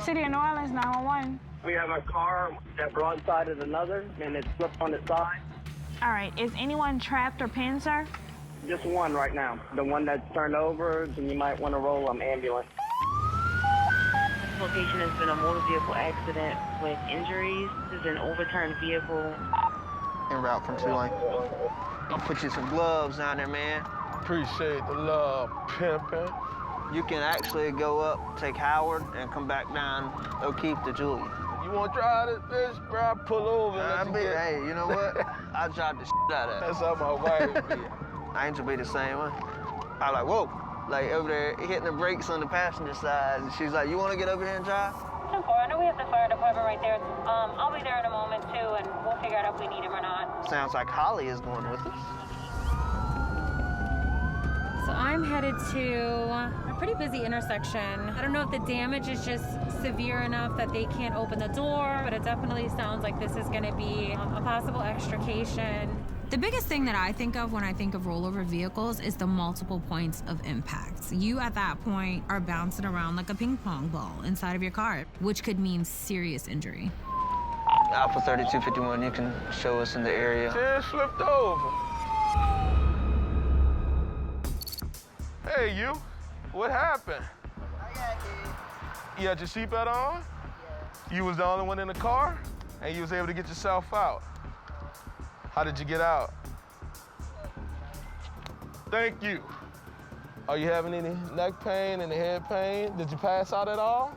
City of New Orleans, 911. We have a car that broadsided another, and it slipped on its side. All right, is anyone trapped or pinned, sir? Just one right now. The one that's turned over, then you might want to roll ambulance. This location has been a motor vehicle accident with injuries. This is an overturned vehicle. En route from Tulane. I'll put you some gloves down there, man. Appreciate the love, pimpin'. You can actually go up, take Howard, and come back down O'Keefe to Julia. You want to drive this bitch, bro? I pull over and let you get... Hey, you know what? I drive the shit out of that. That's how my wife be. Angel be the same way. I'm like, whoa. Like, over there, hitting the brakes on the passenger side. And she's like, you want to get over here and drive? I know we have the fire department right there. I'll be there in a moment, too, and we'll figure out if we need him or not. Sounds like Holly is going with us. So I'm headed to a pretty busy intersection. I don't know if the damage is just severe enough that they can't open the door, but it definitely sounds like this is gonna be a possible extrication. The biggest thing that I think of when I think of rollover vehicles is the multiple points of impact. You, at that point, are bouncing around like a ping pong ball inside of your car, which could mean serious injury. Alpha 3251, you can show us in the area. Just flipped over. Hey, you. What happened? I got it. You had your seatbelt on? Yeah. You was the only one in the car? And you was able to get yourself out? How did you get out? Thank you. Are you having any neck pain, any head pain? Did you pass out at all?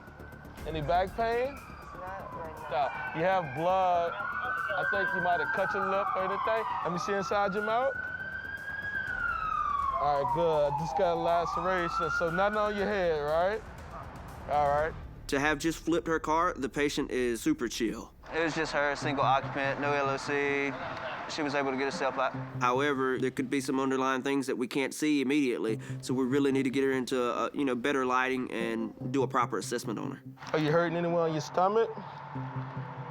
Any back pain? Not right now. No. You have blood. I think you might have cut your lip or anything. Let me see inside your mouth. All right, good. I just got a laceration, so nothing on your head, right? All right. To have just flipped her car, the patient is super chill. It was just her, single occupant, no LOC. She was able to get herself out. However, there could be some underlying things that we can't see immediately, so we really need to get her into better lighting and do a proper assessment on her. Are you hurting anyone on your stomach?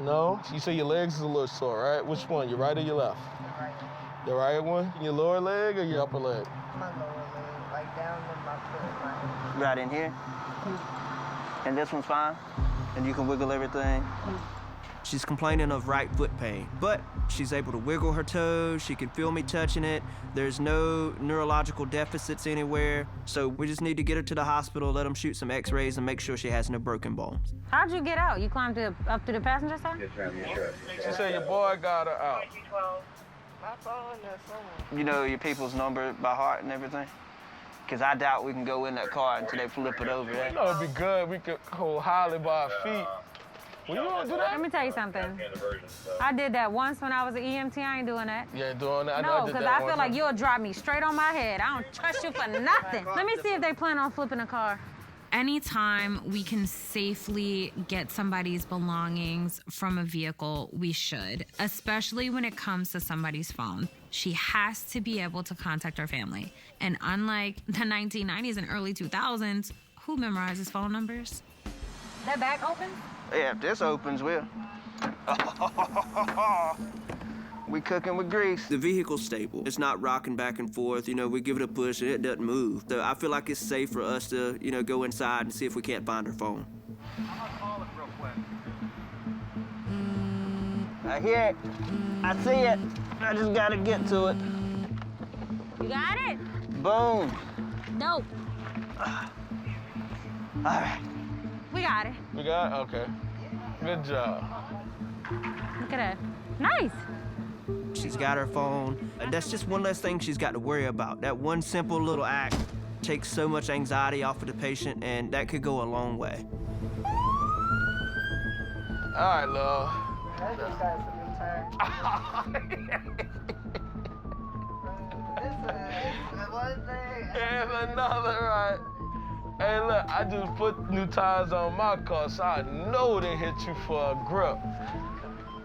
No? You say your legs is a little sore, right? Which one, your right or your left? Right. Your right one? Your lower leg or your upper leg? My lower leg, like down in my foot. Right in here? And this one's fine? And you can wiggle everything? She's complaining of right foot pain, but she's able to wiggle her toes, she can feel me touching it, there's no neurological deficits anywhere, so we just need to get her to the hospital, let them shoot some x-rays and make sure she has no broken bones. How'd you get out? You climbed up to the passenger side? Yes, ma'am. Yes, sir. She said your boy got her out. My phone there somewhere. You know your people's number by heart and everything? Because I doubt we can go in that car until they flip it over. You know, it'd be good. We could hold Holly by her feet. Well, you want to do that? Let me tell you something. I did that once when I was an EMT. I ain't doing that. You ain't doing that? No, because I feel like you'll drop me straight on my head. I don't trust you for nothing. Let me see if they plan on flipping a car. Anytime we can safely get somebody's belongings from a vehicle, we should, especially when it comes to somebody's phone. She has to be able to contact her family. And unlike the 1990s and early 2000s, who memorizes phone numbers? That back open? Yeah, if this opens, we'll... We cooking with grease. The vehicle's stable. It's not rocking back and forth. We give it a push and it doesn't move. So I feel like it's safe for us to, go inside and see if we can't find her phone. I'm gonna call it real quick. I hear it. I see it. I just gotta get to it. You got it? Boom. Nope. All right. We got it. We got it? Okay. Good job. Look at that. Nice. She's got her phone. That's just one less thing she's got to worry about. That one simple little act takes so much anxiety off of the patient, and that could go a long way. All right, love. That just got some new tires. It's one thing. And another, right? Hey, look, I just put new tires on my car, so I know they hit you for a grip.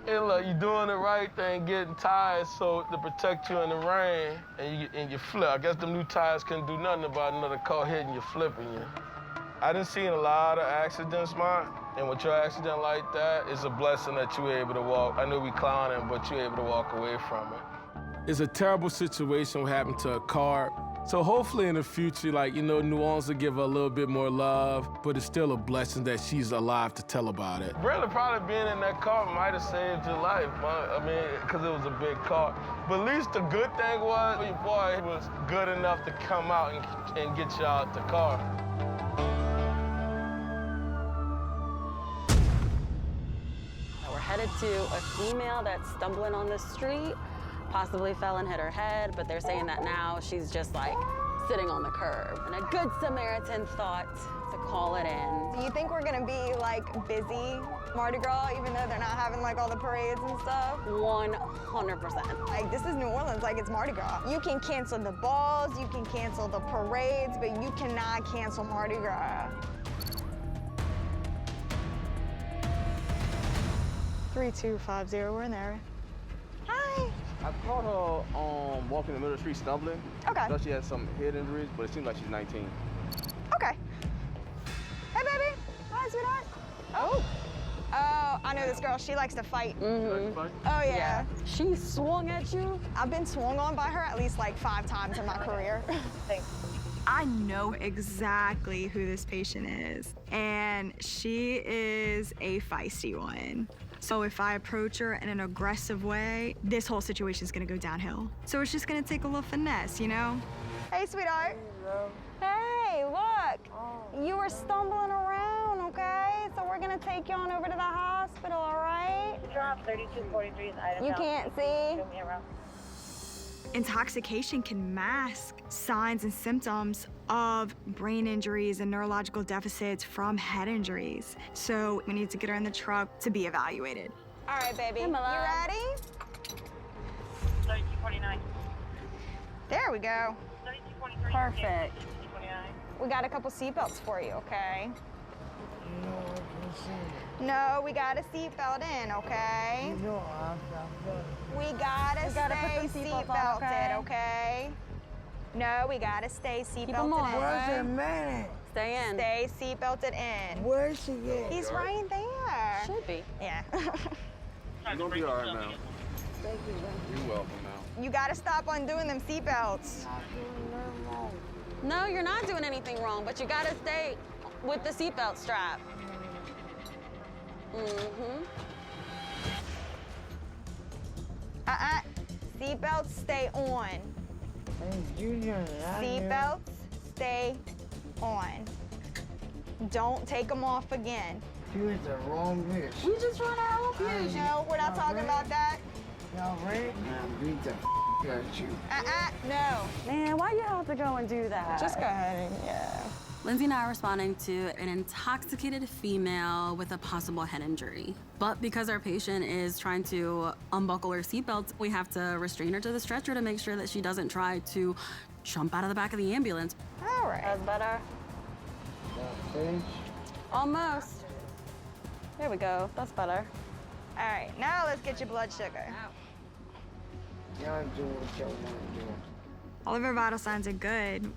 And look, you're doing the right thing, getting tires so to protect you in the rain, and you flip. I guess them new tires couldn't do nothing about another car hitting you, flipping you. I done seen a lot of accidents, man, and with your accident like that, it's a blessing that you were able to walk. I know we clowning, but you were able to walk away from it. It's a terrible situation what happened to a car. So hopefully in the future, like, you know, New Orleans will give her a little bit more love, but it's still a blessing that she's alive to tell about it. Really, probably being in that car might have saved your life, I mean, because it was a big car. But at least the good thing was, your boy was good enough to come out and get you out the car. We're headed to a female that's stumbling on the street, possibly fell and hit her head, but they're saying that now she's just like sitting on the curb. And a good Samaritan thought to call it in. Do you think we're gonna be like busy Mardi Gras, even though they're not having like all the parades and stuff? 100%. Like, this is New Orleans, like it's Mardi Gras. You can cancel the balls, you can cancel the parades, but you cannot cancel Mardi Gras. 3250, we're in there. Hi. I caught her walking in the middle of the street stumbling. Okay. I thought she had some head injuries, but it seems like she's 19. Okay. Hey, baby. Hi, sweetheart. Oh. Oh, I know this girl. She likes to fight. She likes to fight? Oh, yeah. She swung at you? I've been swung on by her at least like 5 times in my career. Thanks. I know exactly who this patient is, and she is a feisty one. So if I approach her in an aggressive way, this whole situation is gonna go downhill. So it's just gonna take a little finesse, you know? Hey, sweetheart. Hey, look. You were stumbling around, okay? So we're gonna take you on over to the hospital, all right? Drop 3243 is item. You can't see? Intoxication can mask signs and symptoms of brain injuries and neurological deficits from head injuries. So we need to get her in the truck to be evaluated. All right, baby. Hey, You my love. ready? 3249. There we go. 3243. Perfect. 3249. We got a couple seatbelts for you, okay? No, we got a seatbelt in, okay? We gotta stay put the seatbelts on, seatbelted, okay? No, we gotta stay Keep 'em seatbelted on. in. Where's a minute? Stay in. Stay seatbelted in. Where's she at? He's right there. Should be. Yeah. You're gonna be all right now. You're welcome now. You gotta stop undoing them seatbelts. No, you're not doing anything wrong, but you gotta stay with the seatbelt strap. Mm-hmm. Seatbelts stay on. Seatbelts stay on. Don't take them off again. You was the wrong bitch. We just trying to help you. No, we're not talking about that. Y'all ready? Man, beat the out you. No. Man, why you have to go and do that? Just go ahead and, yeah. Lindsay and I are responding to an intoxicated female with a possible head injury. But because our patient is trying to unbuckle her seatbelt, we have to restrain her to the stretcher to make sure that she doesn't try to jump out of the back of the ambulance. All right. That's better. Almost. There we go. That's better. All right, now let's get your blood sugar. Y'all do what y'all want to do. All of her vital signs are good.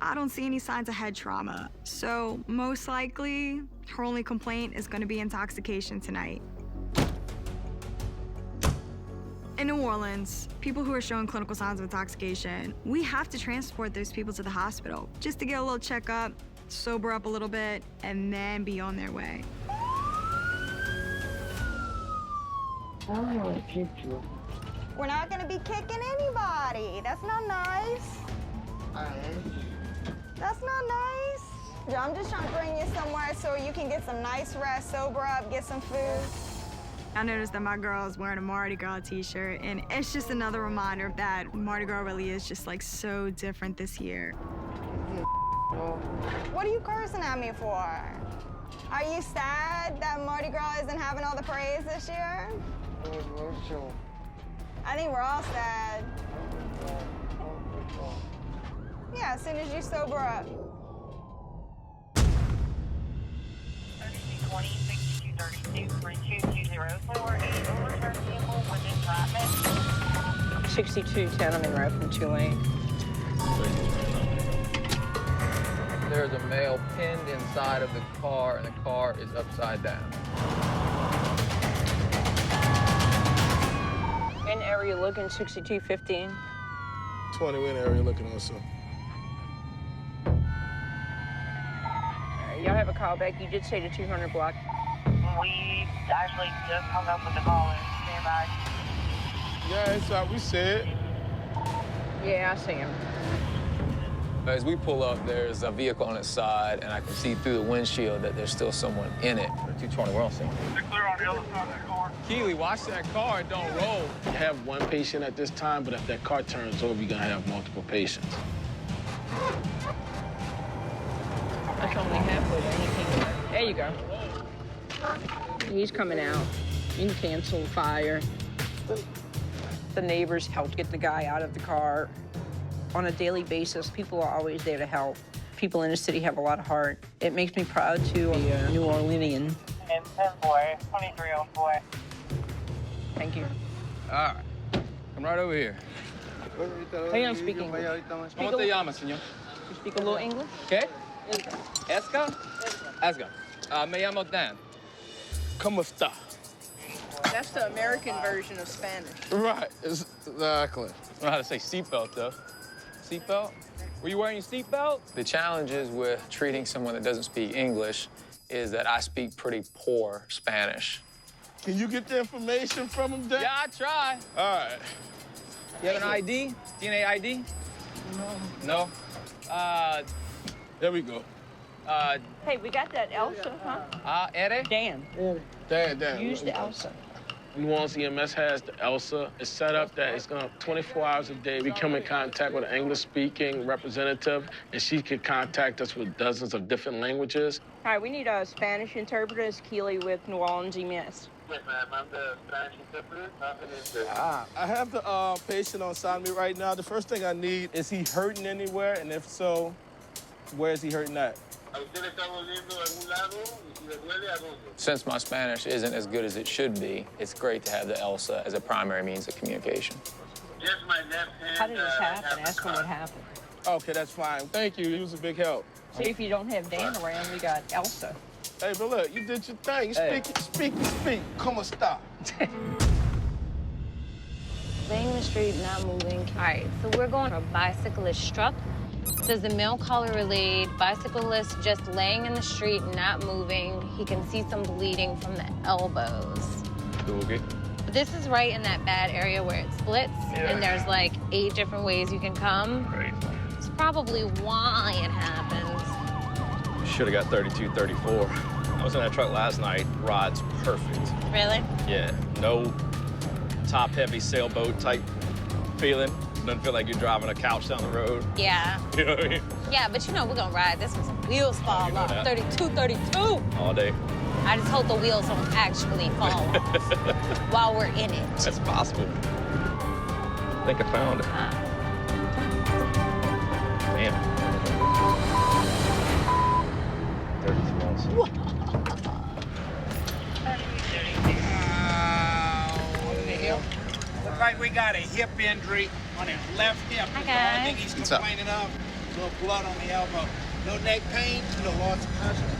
I don't see any signs of head trauma. So most likely, her only complaint is gonna be intoxication tonight. In New Orleans, people who are showing clinical signs of intoxication, we have to transport those people to the hospital just to get a little checkup, sober up a little bit, and then be on their way. I'm gonna kick you. We're not gonna be kicking anybody. That's not nice. That's not nice. I'm just trying to bring you somewhere so you can get some nice rest, sober up, get some food. I noticed that my girl is wearing a Mardi Gras t-shirt, and it's just another reminder that Mardi Gras really is just like so different this year. What are you cursing at me for? Are you sad that Mardi Gras isn't having all the parades this year? I think we're all sad. Yeah, as soon as you sober up. 3220, 6232, 3220, 48 overturned vehicle within traffic. 6210 on the road from Tulane. There's a male pinned inside of the car, and the car is upside down. In area looking 6215. 20 in area looking also. Y'all have a call back. You did say the 200 block. We actually just hung up with the caller. Stand by. Yeah, it's what we said. Yeah, I see him. As we pull up, there's a vehicle on its side, and I can see through the windshield that there's still someone in it. 220, we're on scene. They're clear on the other side of that car. Keely, watch that car, don't roll. You have one patient at this time, but if that car turns over, you're gonna have multiple patients. That's only halfway there. He came back. There you go. He's coming out. You can cancel fire. The neighbors helped get the guy out of the car. On a daily basis, people are always there to help. People in the city have a lot of heart. It makes me proud to be a New Orleanian. And 10-4, 2304. Thank you. All right, come right over here. Hey, I'm speaking. ¿Cómo te llamas, señor? You speak a little English? ¿Qué? Esca? Esca. Me llamo Dan. ¿Cómo está? That's the American version of Spanish. Right, exactly. I don't know how to say seatbelt, though. Seatbelt? Were you wearing your seatbelt? The challenges with treating someone that doesn't speak English is that I speak pretty poor Spanish. Can you get the information from him, Dan? Yeah, I try. All right. You have an ID? DNA ID? No. No? There we go. Hey, we got that Elsa, huh? Ere? Dan. Dan. Use the Elsa. New Orleans EMS has the ELSA. It's set up that it's going to 24 hours a day. We come in contact with an English-speaking representative, and she can contact us with dozens of different languages. Hi, we need a Spanish interpreter. It's Keely with New Orleans EMS. Yes, ma'am. I'm the Spanish interpreter. I have the patient on side of me right now. The first thing I need, is he hurting anywhere? And if so, where is he hurting at? Since my Spanish isn't as good as it should be, it's great to have the ELSA as a primary means of communication. Just my left hand. How did this happen? Ask him what happened. Okay, that's fine. Thank you. He was a big help. See, if you don't have Dan around, we got Elsa. Hey, but look, you did your thing. You speak. Come on, stop. Laying in the street, not moving. All right, so we're going for bicyclist struck. Says the male caller relayed, bicyclist just laying in the street, not moving. He can see some bleeding from the elbows. Okay. This is right in that bad area where it splits, and there's like 8 different ways you can come. Right. It's probably why it happens. Should have got 32, 34. I was in that truck last night. Ride's perfect. Really? Yeah. No top-heavy sailboat type feeling. Doesn't feel like you're driving a couch down the road. Yeah. You know what I mean? Yeah, but you know we're gonna ride this when some wheels fall off. 32, 32. All day. I just hope the wheels don't actually fall off while we're in it. That's possible. I think I found it. Damn. 33 ounces. Looks like we got a hip injury on his left hip. Hi, I guys. think he's What's up? complaining of. A little blood on the elbow. No neck pain, no loss of consciousness.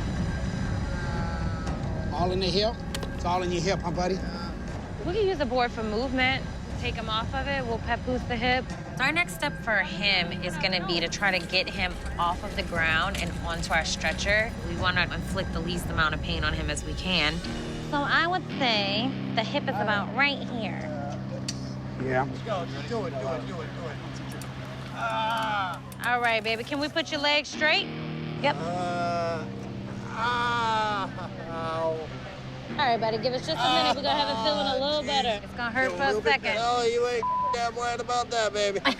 All in the hip? It's all in your hip, huh, buddy? We can use the board for movement. Take him off of it. We'll pep boost the hip. So our next step for him is gonna be to try to get him off of the ground and onto our stretcher. We wanna inflict the least amount of pain on him as we can. So I would say the hip is about right here. Yeah. Do it. All right, baby. Can we put your legs straight? Yep. All right, buddy. Give us just a minute. We're gonna have it feeling a little better. It's gonna hurt for a second. Oh, you ain't damn worried about that, baby. All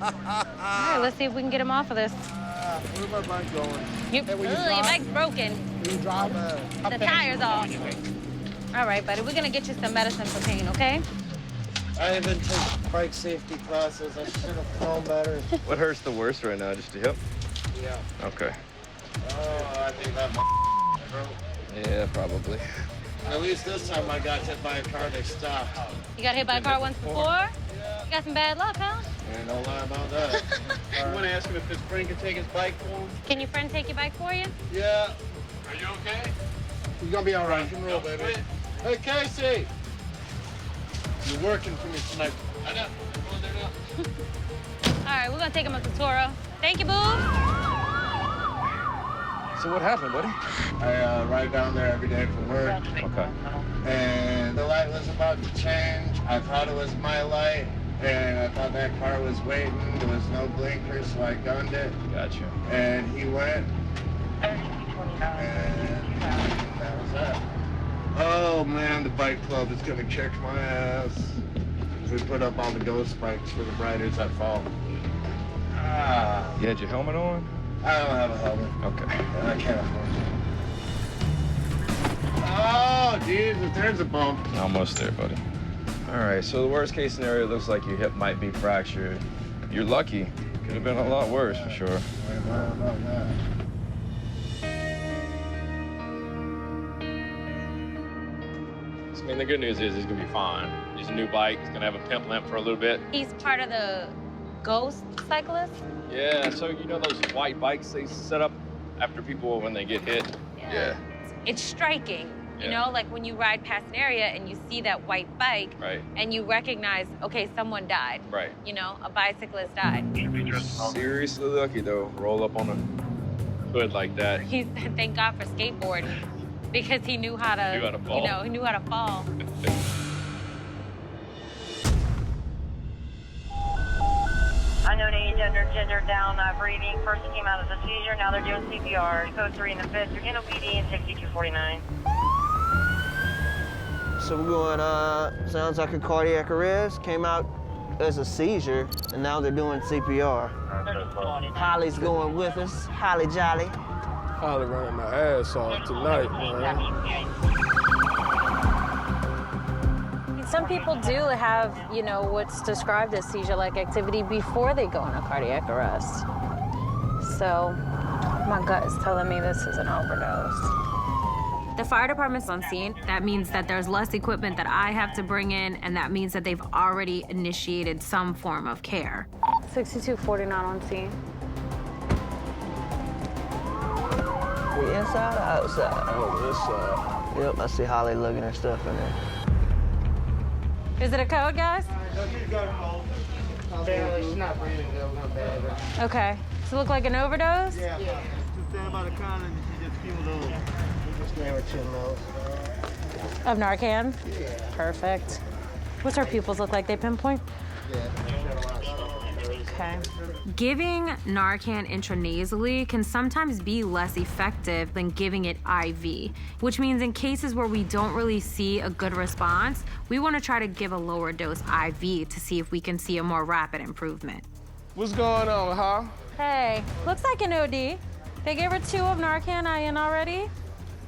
right, let's see if we can get him off of this. Where's my bike going? Your bike's broken. You drive? The tire's off. All right, buddy. We're gonna get you some medicine for pain, okay? I haven't taken bike safety classes. I should have known better. What hurts the worst right now? Just your hip? Yeah. Okay. Oh, I think that broke. Yeah, probably. At least this time I got hit by a car, they stopped. You got hit by a car once before? You got some bad luck, huh? Ain't no lie about that. You want to ask him if his friend can take his bike for him? Can your friend take your bike for you? Yeah. Are you okay? You're gonna be all right. You can roll, baby. Hey, Casey! You're working for me tonight. I know. All right, we're gonna take him up to Toro. Thank you, boo. So what happened, buddy? I ride down there every day for work. Okay. And the light was about to change. I thought it was my light, and I thought that car was waiting. There was no blinker, so I gunned it. Gotcha. And he went. And that was that. Oh man, the bike club is gonna kick my ass. We put up all the ghost spikes for the riders that fall. Ah. You had your helmet on? I don't have a helmet. Okay. I can't afford it. Oh, Jesus, there's a bump. Almost there, buddy. All right, so the worst case scenario looks like your hip might be fractured. You're lucky. Could have been a lot worse, for sure. Wait, how about that? I mean, the good news is he's gonna be fine. He's a new bike. He's gonna have a pimp limp for a little bit. He's part of the ghost cyclists. Yeah, so you know those white bikes they set up after people when they get hit? Yeah. It's striking, you Yeah. know, like when you ride past an area and you see that white bike, Right. and you recognize, okay, someone died. Right. You know, a bicyclist died. Seriously lucky, though. Roll up on a hood like that. He said, thank God for skateboarding, because he knew how to, Knew how to fall. you know, he knew how to fall. Unknown age, under gender, down, breathing. First came out of the seizure. Now they're doing CPR. Code 3 in the 5th. You're in OPD in 6249. So we're going, sounds like a cardiac arrest, came out as a seizure, and now they're doing CPR. Holly's going with us, Holly Jolly. Holly running my ass off tonight, man. Some people do have, you know, what's described as seizure-like activity before they go into cardiac arrest. So my gut is telling me this is an overdose. The fire department's on scene. That means that there's less equipment that I have to bring in, and that means that they've already initiated some form of care. 6249 on scene. We inside or outside? Oh, inside. Yep, I see Holly lugging her stuff in there. Is it a code, guys? She's not breathing though, not bad. Okay. Does it look like an overdose? Yeah. Just stand by the counter and she just feel those. Just gave her 10 lows. Of Narcan? Yeah. Perfect. What's her pupils look like? They pinpoint? Yeah. Okay. Giving Narcan intranasally can sometimes be less effective than giving it IV, which means in cases where we don't really see a good response, we want to try to give a lower dose IV to see if we can see a more rapid improvement. What's going on, huh? Hey, looks like an OD. They gave her 2 of Narcan IN already.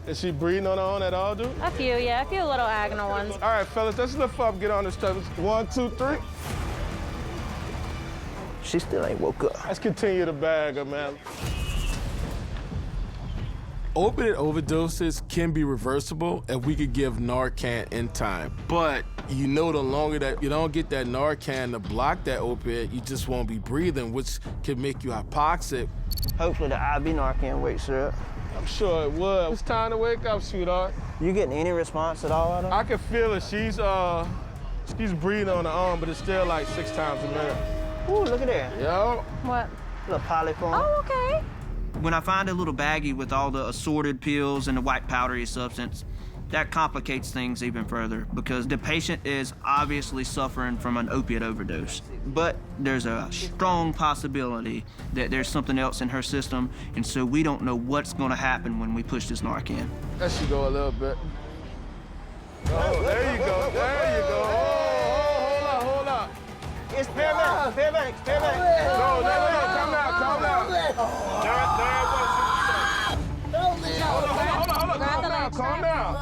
Is she breathing on her own at all, dude? A few, yeah, a few little agonal ones. All right, fellas, let's lift up, get on this stuff. 1, 2, 3. She still ain't woke up. Let's continue to bag her, man. Opiate overdoses can be reversible if we could give Narcan in time. But you know, the longer that you don't get that Narcan to block that opiate, you just won't be breathing, which can make you hypoxic. Hopefully the IV Narcan wakes her up. I'm sure it would. It's time to wake up, sweetheart. You getting any response at all out of her? I can feel it. She's breathing on her own, but it's still like 6 times a minute. Ooh, look at that. Yo. What? Little polyform. Oh, okay. When I find a little baggie with all the assorted pills and the white powdery substance, that complicates things even further because the patient is obviously suffering from an opiate overdose. But there's a strong possibility that there's something else in her system, and so we don't know what's gonna happen when we push this Narcan. That should go a little bit. Oh, there you go, there you go. Oh, hold up. It's paramedics, paramedics. No, come now. Calm down.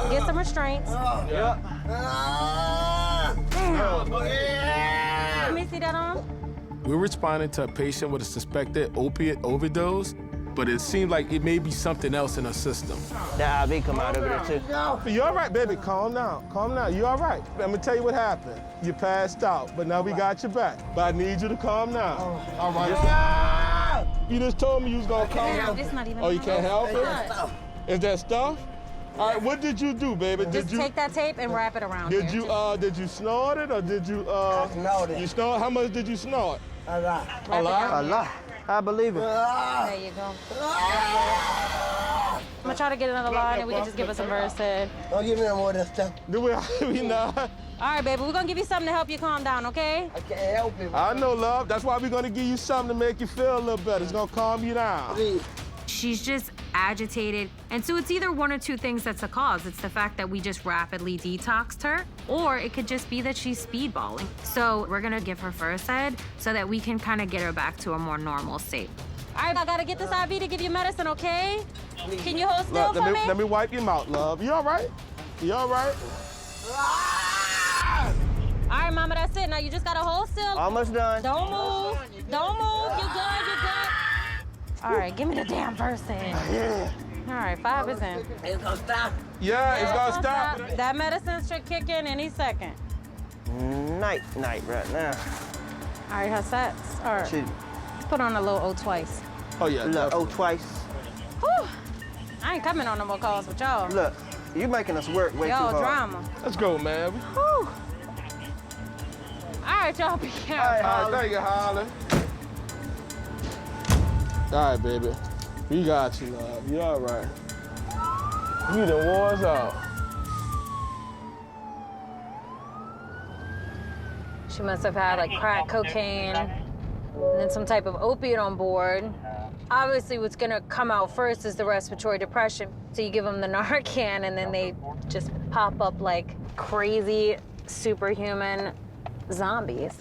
Get some restraints. Yep. Let me see that on. We're responding to a patient with a suspected opiate overdose, but it seems like it may be something else in her system. That IV come out over there too. You all right, baby? Calm down. You all right? Let me tell you what happened. You passed out, but now we got your back. But I need you to calm down. All right. You just told me you was gonna calm down. It's not even. Oh, you can't help it? Is that stuff? All right, what did you do, baby? Just take that tape and wrap it around Did here. did you snort it or did you snort it. You snort? How much did you snort? A lot. A lot? A lot. I believe it. There you go. I'm gonna try to get another line and we can just give us some Versed. Don't give me no more of that stuff. Do we not? All right, baby, we're gonna give you something to help you calm down, okay? I can't help it. I know, love. That's why we're gonna give you something to make you feel a little better. It's gonna calm you down. Please. She's just agitated. And so it's either one or two things that's the cause. It's the fact that we just rapidly detoxed her, or it could just be that she's speedballing. So we're gonna give her Versed so that we can kind of get her back to a more normal state. All right, I gotta get this IV to give you medicine, okay? Can you hold still Look, for me? let me wipe your mouth, love. You all right? You all right? All right, mama, that's it. Now you just gotta hold still. Almost done. Don't move. Don't move. You're good. You're good. All right, give me the damn Versed. All right, 5 is in. It's gonna stop. Yeah, it's gonna stop. That medicine should kick in any second. Night right now. All right, her sets. All right. Shoot. Put on a little O twice. Oh, yeah. Look, oh, twice. Whew. I ain't coming on no more calls with y'all. Look, you making us work way too hard. Y'all drama. Let's go, man. Whew. All right, y'all be careful. All right, thank you, Holly. All right, baby. We got you, love. You all right. You done wore us out. She must have had like crack cocaine and then some type of opiate on board. Obviously, what's gonna come out first is the respiratory depression. So you give them the Narcan and then they just pop up like crazy superhuman zombies.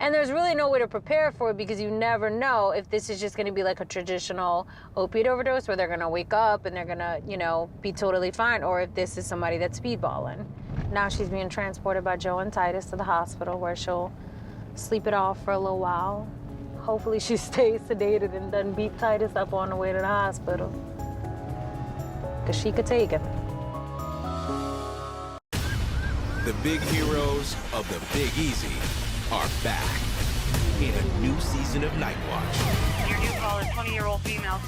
And there's really no way to prepare for it because you never know if this is just gonna be like a traditional opiate overdose where they're gonna wake up and they're gonna, you know, be totally fine, or if this is somebody that's speedballing. Now she's being transported by Joe and Titus to the hospital where she'll sleep it off for a little while. Hopefully she stays sedated and doesn't beat Titus up on the way to the hospital. Because she could take him. The big heroes of the Big Easy are back in a new season of Nightwatch. Your new caller, 20-year-old female.